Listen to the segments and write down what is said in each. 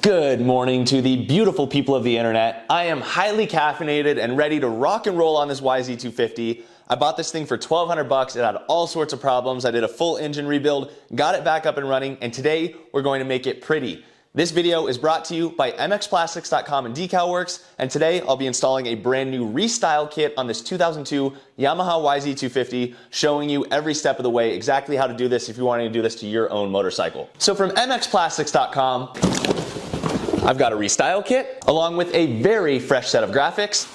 Good morning to the beautiful people of the internet. I am highly caffeinated and ready to rock and roll on this YZ250. I bought this thing for 1,200 bucks. It had all sorts of problems. I did a full engine rebuild, got it back up and running, and today we're going to make it pretty. This video is brought to you by mxplastics.com and DeCal Works, and today I'll be installing a brand new restyle kit on this 2002 Yamaha YZ250, showing you every step of the way exactly how to do this if you want to do this to your own motorcycle. So from mxplastics.com, I've got a restyle kit along with a very fresh set of graphics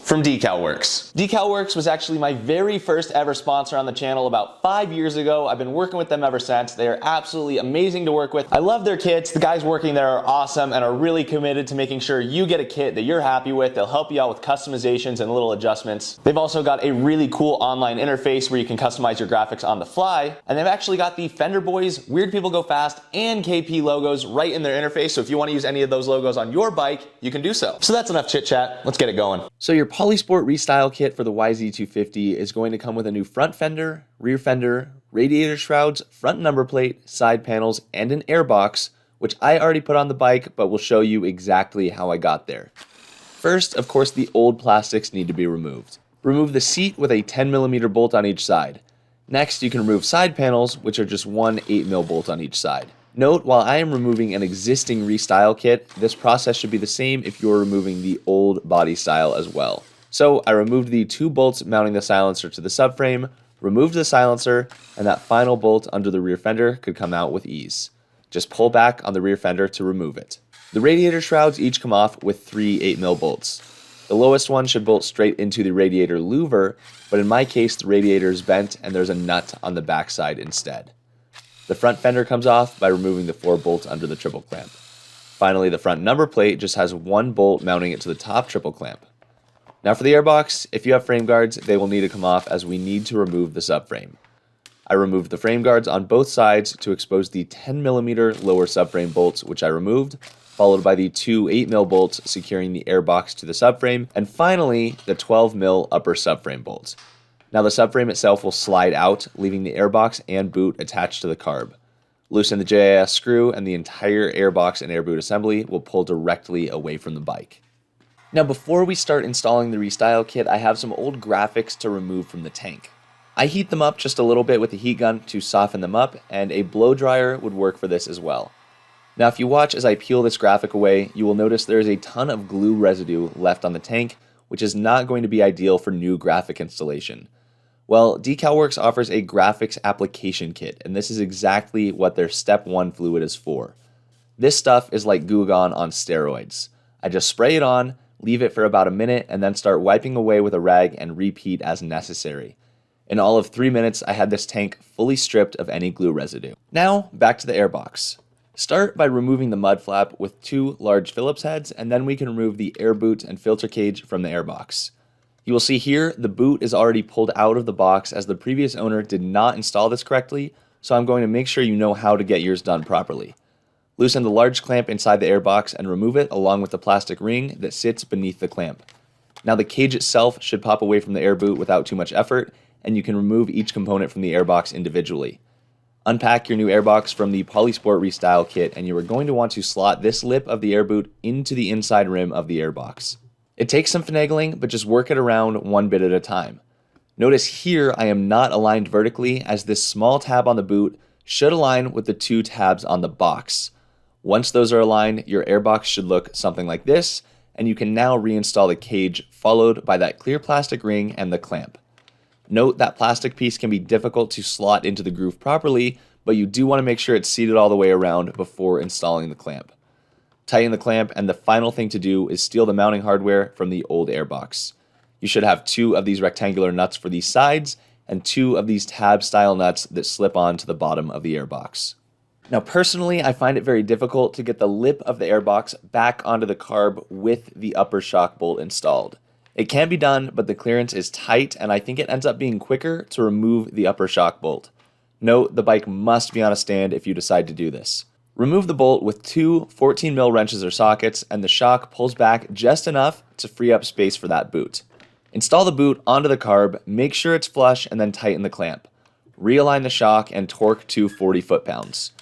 from DeCal Works. DeCal Works was actually my very first ever sponsor on the channel about 5 years ago. I've been working with them ever since. They are absolutely amazing to work with. I love their kits. The guys working there are awesome and are really committed to making sure you get a kit that you're happy with. They'll help you out with customizations and little adjustments. They've also got a really cool online interface where you can customize your graphics on the fly. And they've actually got the Fender Boys, Weird People Go Fast, and KP logos right in their interface. So if you want to use any of those logos on your bike, you can do so. So that's enough chit chat. Let's get it going. So your Polisport Restyle kit for the YZ250 is going to come with a new front fender, rear fender, radiator shrouds, front number plate, side panels, and an airbox, which I already put on the bike, but will show you exactly how I got there. First, of course, the old plastics need to be removed. Remove the seat with a 10mm bolt on each side. Next, you can remove side panels, which are just one 8mm bolt on each side. Note, while I am removing an existing restyle kit, this process should be the same if you're removing the old body style as well. So I removed the 2 bolts mounting the silencer to the subframe, removed the silencer, and that final bolt under the rear fender could come out with ease. Just pull back on the rear fender to remove it. The radiator shrouds each come off with 3 8mm bolts. The lowest one should bolt straight into the radiator louver, but in my case the radiator is bent and there's a nut on the backside instead. The front fender comes off by removing the 4 bolts under the triple clamp. Finally, the front number plate just has 1 bolt mounting it to the top triple clamp. Now for the airbox, if you have frame guards, they will need to come off as we need to remove the subframe. I removed the frame guards on both sides to expose the 10mm lower subframe bolts, which I removed, followed by the 2 8mm bolts securing the airbox to the subframe, and finally the 12mm upper subframe bolts. Now the subframe itself will slide out, leaving the airbox and boot attached to the carb. Loosen the JIS screw and the entire airbox and air boot assembly will pull directly away from the bike. Now before we start installing the restyle kit, I have some old graphics to remove from the tank. I heat them up just a little bit with a heat gun to soften them up, and a blow dryer would work for this as well. Now if you watch as I peel this graphic away, you will notice there is a ton of glue residue left on the tank, which is not going to be ideal for new graphic installation. Well, DeCal Works offers a graphics application kit, and this is exactly what their Step 1 fluid is for. This stuff is like Goo Gone on steroids. I just spray it on, leave it for about a minute, and then start wiping away with a rag and repeat as necessary. In all of 3 minutes, I had this tank fully stripped of any glue residue. Now, back to the airbox. Start by removing the mud flap with 2 large Phillips heads, and then we can remove the air boot and filter cage from the airbox. You will see here the boot is already pulled out of the box as the previous owner did not install this correctly, so I'm going to make sure you know how to get yours done properly. Loosen the large clamp inside the airbox and remove it along with the plastic ring that sits beneath the clamp. Now the cage itself should pop away from the air boot without too much effort, and you can remove each component from the airbox individually. Unpack your new airbox from the Polisport Restyle kit, and you are going to want to slot this lip of the air boot into the inside rim of the airbox. It takes some finagling, but just work it around one bit at a time. Notice here I am not aligned vertically, as this small tab on the boot should align with the 2 tabs on the box. Once those are aligned, your airbox should look something like this, and you can now reinstall the cage, followed by that clear plastic ring and the clamp. Note that plastic piece can be difficult to slot into the groove properly, but you do want to make sure it's seated all the way around before installing the clamp. Tighten the clamp, and the final thing to do is steal the mounting hardware from the old airbox. You should have 2 of these rectangular nuts for these sides, and 2 of these tab style nuts that slip on to the bottom of the airbox. Now personally, I find it very difficult to get the lip of the airbox back onto the carb with the upper shock bolt installed. It can be done, but the clearance is tight, and I think it ends up being quicker to remove the upper shock bolt. Note, the bike must be on a stand if you decide to do this. Remove the bolt with 2 14mm wrenches or sockets, and the shock pulls back just enough to free up space for that boot. Install the boot onto the carb, make sure it's flush, and then tighten the clamp. Realign the shock and torque to 40 foot-pounds.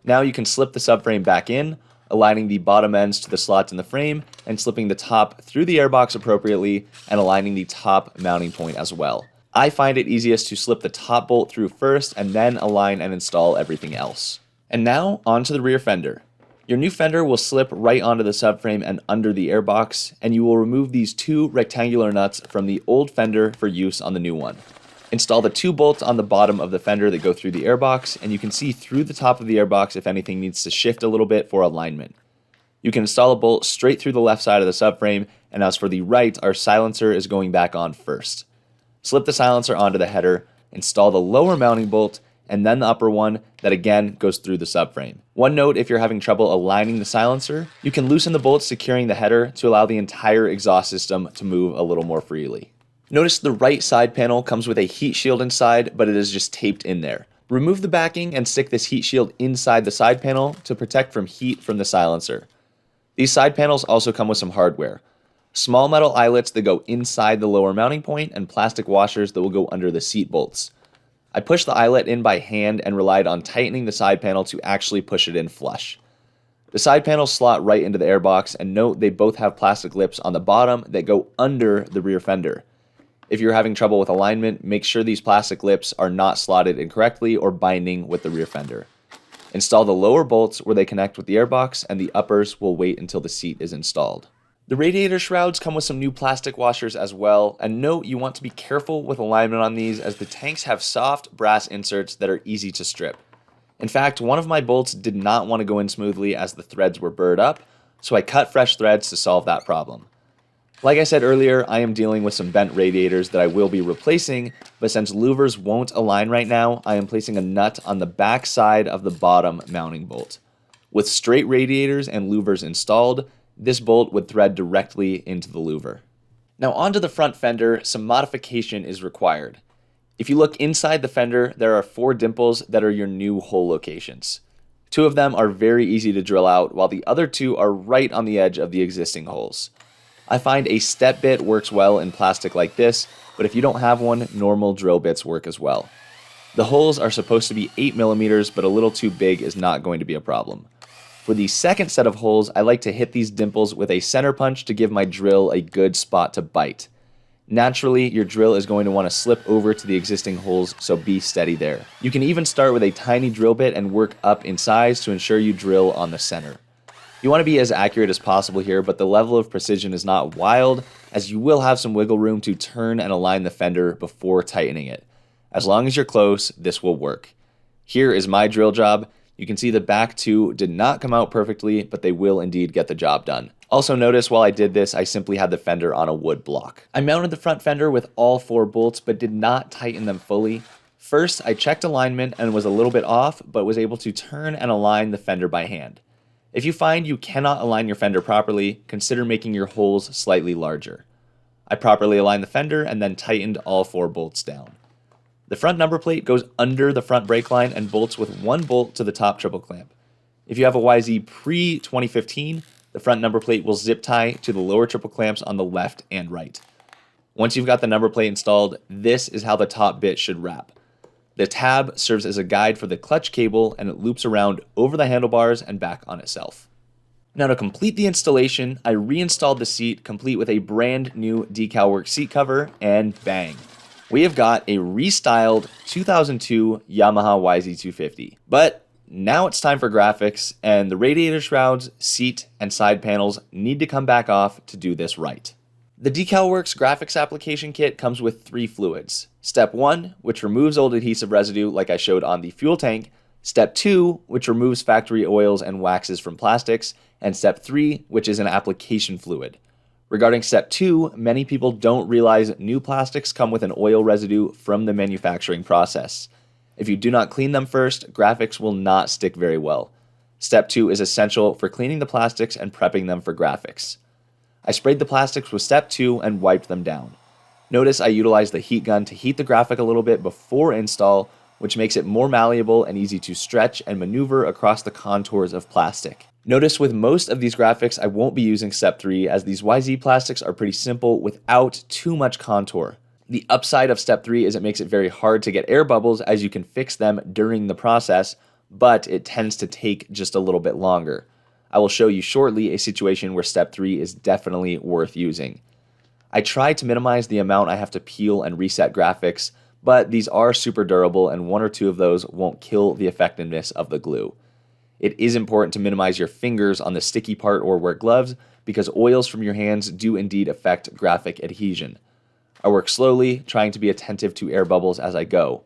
Now you can slip the subframe back in, aligning the bottom ends to the slots in the frame, and slipping the top through the airbox appropriately, and aligning the top mounting point as well. I find it easiest to slip the top bolt through first and then align and install everything else. And now, onto the rear fender. Your new fender will slip right onto the subframe and under the airbox, and you will remove these two rectangular nuts from the old fender for use on the new one. Install the two bolts on the bottom of the fender that go through the airbox, and you can see through the top of the airbox if anything needs to shift a little bit for alignment. You can install a bolt straight through the left side of the subframe, and as for the right, our silencer is going back on first. Slip the silencer onto the header, install the lower mounting bolt, and then the upper one that again goes through the subframe. One note, if you're having trouble aligning the silencer, you can loosen the bolts securing the header to allow the entire exhaust system to move a little more freely. Notice the right side panel comes with a heat shield inside, but it is just taped in there. Remove the backing and stick this heat shield inside the side panel to protect from heat from the silencer. These side panels also come with some hardware. Small metal eyelets that go inside the lower mounting point and plastic washers that will go under the seat bolts. I pushed the eyelet in by hand and relied on tightening the side panel to actually push it in flush. The side panels slot right into the airbox, and note they both have plastic lips on the bottom that go under the rear fender. If you're having trouble with alignment, make sure these plastic lips are not slotted incorrectly or binding with the rear fender. Install the lower bolts where they connect with the airbox, and the uppers will wait until the seat is installed. The radiator shrouds come with some new plastic washers as well, and note you want to be careful with alignment on these as the tanks have soft brass inserts that are easy to strip. In fact, one of my bolts did not want to go in smoothly as the threads were burred up, so I cut fresh threads to solve that problem. Like I said earlier, I am dealing with some bent radiators that I will be replacing, but since louvers won't align right now, I am placing a nut on the back side of the bottom mounting bolt. With straight radiators and louvers installed, this bolt would thread directly into the louver. Now onto the front fender, some modification is required. If you look inside the fender, there are 4 dimples that are your new hole locations. 2 of them are very easy to drill out, while the other 2 are right on the edge of the existing holes. I find a step bit works well in plastic like this, but if you don't have one, normal drill bits work as well. The holes are supposed to be 8mm, but a little too big is not going to be a problem. For the second set of holes, I like to hit these dimples with a center punch to give my drill a good spot to bite. Naturally, your drill is going to want to slip over to the existing holes, so be steady there. You can even start with a tiny drill bit and work up in size to ensure you drill on the center. You want to be as accurate as possible here, but the level of precision is not wild, as you will have some wiggle room to turn and align the fender before tightening it. As long as you're close, this will work. Here is my drill job. You can see the back 2 did not come out perfectly, but they will indeed get the job done. Also notice while I did this, I simply had the fender on a wood block. I mounted the front fender with all 4 bolts, but did not tighten them fully. First, I checked alignment and was a little bit off, but was able to turn and align the fender by hand. If you find you cannot align your fender properly, consider making your holes slightly larger. I properly aligned the fender and then tightened all 4 bolts down. The front number plate goes under the front brake line and bolts with 1 bolt to the top triple clamp. If you have a YZ pre-2015, the front number plate will zip tie to the lower triple clamps on the left and right. Once you've got the number plate installed, this is how the top bit should wrap. The tab serves as a guide for the clutch cable, and it loops around over the handlebars and back on itself. Now to complete the installation, I reinstalled the seat complete with a brand new DeCal Works seat cover, and bang! We have got a restyled 2002 Yamaha YZ250. But now it's time for graphics, and the radiator shrouds, seat, and side panels need to come back off to do this right. The DeCal Works graphics application kit comes with 3 fluids. Step 1, which removes old adhesive residue like I showed on the fuel tank. Step 2, which removes factory oils and waxes from plastics. And Step 3, which is an application fluid. Regarding Step 2, many people don't realize new plastics come with an oil residue from the manufacturing process. If you do not clean them first, graphics will not stick very well. Step 2 is essential for cleaning the plastics and prepping them for graphics. I sprayed the plastics with Step 2 and wiped them down. Notice I utilized the heat gun to heat the graphic a little bit before install, which makes it more malleable and easy to stretch and maneuver across the contours of plastic. Notice with most of these graphics, I won't be using Step 3 as these YZ plastics are pretty simple without too much contour. The upside of Step 3 is it makes it very hard to get air bubbles as you can fix them during the process, but it tends to take just a little bit longer. I will show you shortly a situation where step 3 is definitely worth using. I try to minimize the amount I have to peel and reset graphics, but these are super durable and 1 or 2 of those won't kill the effectiveness of the glue. It is important to minimize your fingers on the sticky part or wear gloves because oils from your hands do indeed affect graphic adhesion. I work slowly, trying to be attentive to air bubbles as I go.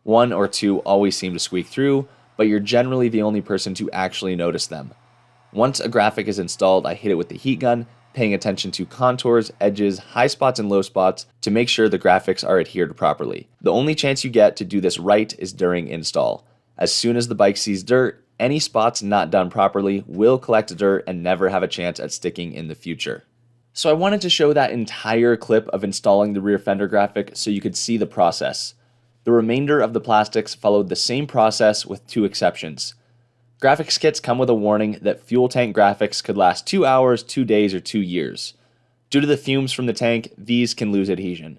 1 or 2 always seem to squeak through, but you're generally the only person to actually notice them. Once a graphic is installed, I hit it with the heat gun, paying attention to contours, edges, high spots, and low spots to make sure the graphics are adhered properly. The only chance you get to do this right is during install. As soon as the bike sees dirt, any spots not done properly will collect dirt and never have a chance at sticking in the future. So I wanted to show that entire clip of installing the rear fender graphic so you could see the process. The remainder of the plastics followed the same process with 2 exceptions. Graphics kits come with a warning that fuel tank graphics could last 2 hours, 2 days, or 2 years. Due to the fumes from the tank, these can lose adhesion.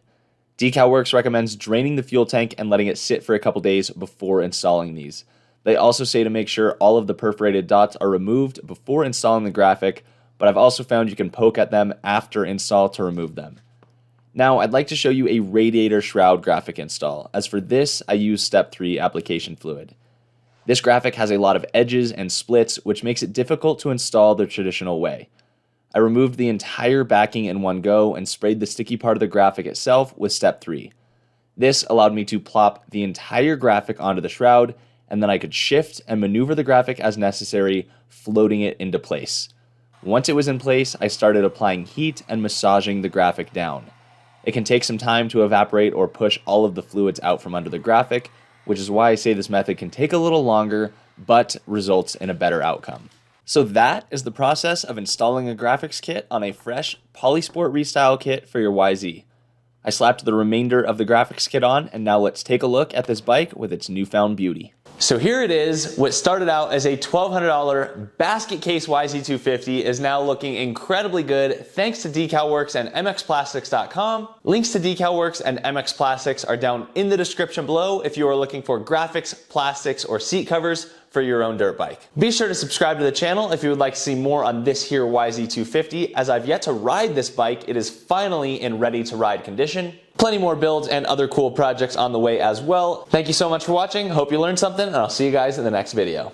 DeCal Works recommends draining the fuel tank and letting it sit for a couple days before installing these. They also say to make sure all of the perforated dots are removed before installing the graphic, but I've also found you can poke at them after install to remove them. Now, I'd like to show you a radiator shroud graphic install. As for this, I use step 3 application fluid. This graphic has a lot of edges and splits, which makes it difficult to install the traditional way. I removed the entire backing in one go and sprayed the sticky part of the graphic itself with step 3. This allowed me to plop the entire graphic onto the shroud, and then I could shift and maneuver the graphic as necessary, floating it into place. Once it was in place, I started applying heat and massaging the graphic down. It can take some time to evaporate or push all of the fluids out from under the graphic, which is why I say this method can take a little longer, but results in a better outcome. So that is the process of installing a graphics kit on a fresh Polisport Restyle kit for your YZ. I slapped the remainder of the graphics kit on, and now let's take a look at this bike with its newfound beauty. So here it is. What started out as a $1,200 basket case YZ250 is now looking incredibly good thanks to DeCal Works and mxplastics.com. Links to DeCal Works and MX Plastics are down in the description below if you are looking for graphics, plastics, or seat covers for your own dirt bike. Be sure to subscribe to the channel if you would like to see more on this here YZ250. As I've yet to ride this bike, it is finally in ready to ride condition. Plenty more builds and other cool projects on the way as well. Thank you so much for watching. Hope you learned something, and I'll see you guys in the next video.